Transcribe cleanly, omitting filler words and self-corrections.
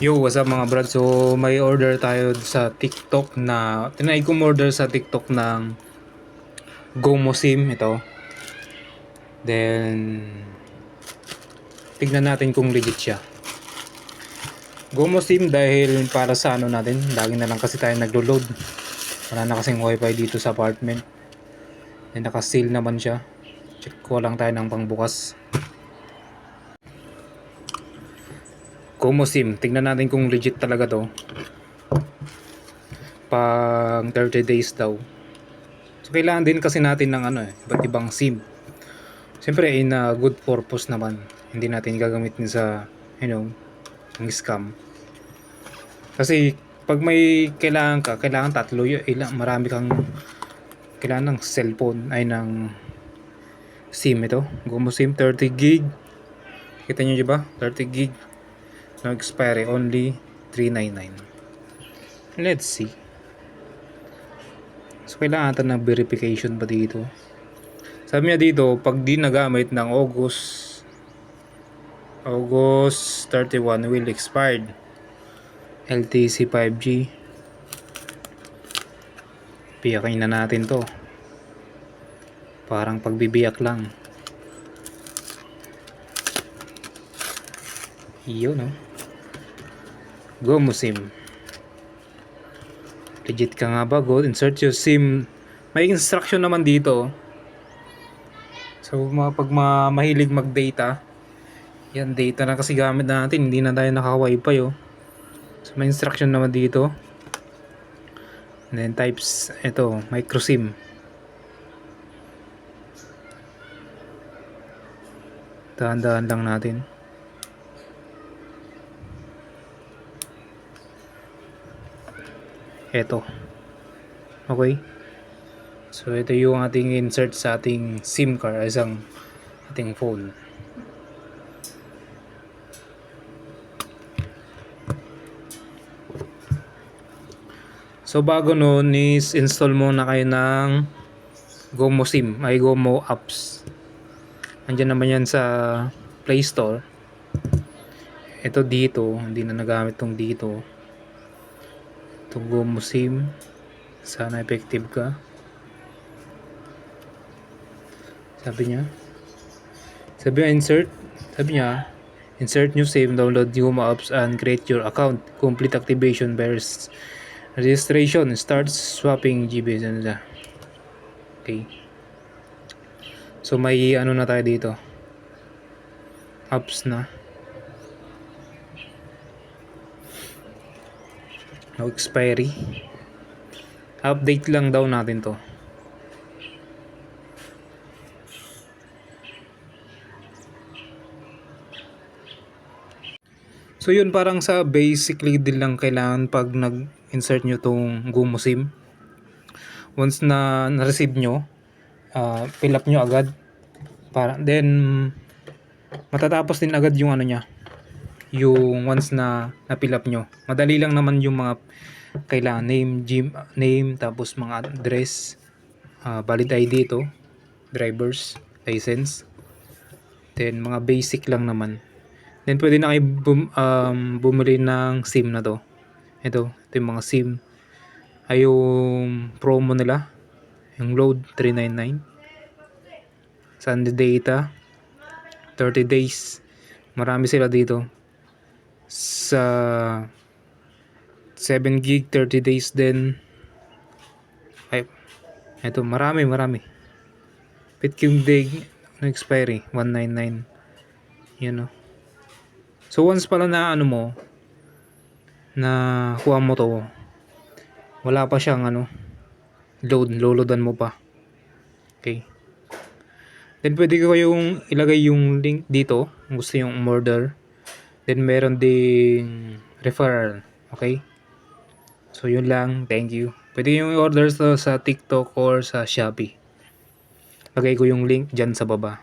Yo, what's up mga brad? So, may order tayo sa TikTok na tinry kong order sa TikTok ng Gomo SIM ito. Then tignan natin kung legit siya. Gomo SIM dahil para sa ano natin, lagi na lang kasi tayo naglo-load. Wala na kasing wifi dito sa apartment. Then naka-seal naman siya. Check ko lang tayo ng pangbukas. Gomo SIM, tignan natin kung legit talaga to. Pang 30 days daw. So kailangan din kasi natin ng iba't ibang SIM. Siyempre in a good purpose naman. Hindi natin gagamitin sa ng scam. Kasi pag may kailangan tatlo, marami kang kailangan ng cellphone ay ng SIM ito. Gomo SIM 30 gig. Kita niyo 'di ba? 30 gig. No expiry only 399. Let's see. So kailangan natin ng verification pa dito. Sabi niya dito, pag di nagamit ng August 31 will expired. LTC 5G. Biyakin na natin to. Parang pagbibiyak lang. Iyon no. Gomo SIM. Legit ka nga ba? Go insert your SIM. May instruction naman dito. So pag mahilig mag-data, yan data na kasi gamit natin, hindi na tayo naka-wifi oh. So may instruction naman dito. And then types, ito, micro SIM. Dahan-dahan lang natin. Ito. Okay. So ito yung ating insert sa ating SIM card, isang ating phone. So bago nun is install muna kayo ng Gomo SIM, ay Gomo apps. Andiyan naman yan sa Play Store. Ito dito, hindi na nagamit tong dito. Ito Gomo SIM. Sana effective ka. Sabi niya insert new SIM, download Gomo apps and create your account. Complete activation bears registration, start swapping GB. Okay. So may ano na tayo dito. Apps na. No expiry. Update lang daw natin to. So yun, parang sa basically din lang kailangan pag nag-insert nyo tong Gomo SIM. Once na na-receive nyo, fill up nyo agad. Then matatapos din agad yung ano niya. Yung once na na-fill up nyo. Madali lang naman yung mga kailangan. Name, tapos mga address, valid ID ito, driver's license. Then mga basic lang naman. Then pwede na kayo bumili ng SIM na to. Ito yung mga SIM. Ay yung promo nila. Yung load 399. Sunday data 30 days. Marami sila dito. Sa 7 gig 30 days din. Ay, ito marami. Pitking day no expiry 199. You know. So once pala na na kuha mo to, wala pa siyang loloadan mo pa. Okay. Then pwede ko yung ilagay yung link dito kung gusto yung order. Then meron ding referral. Okay. So yun lang. Thank you. Pwede yung order sa TikTok or sa Shopee. Lagay ko yung link dyan sa baba.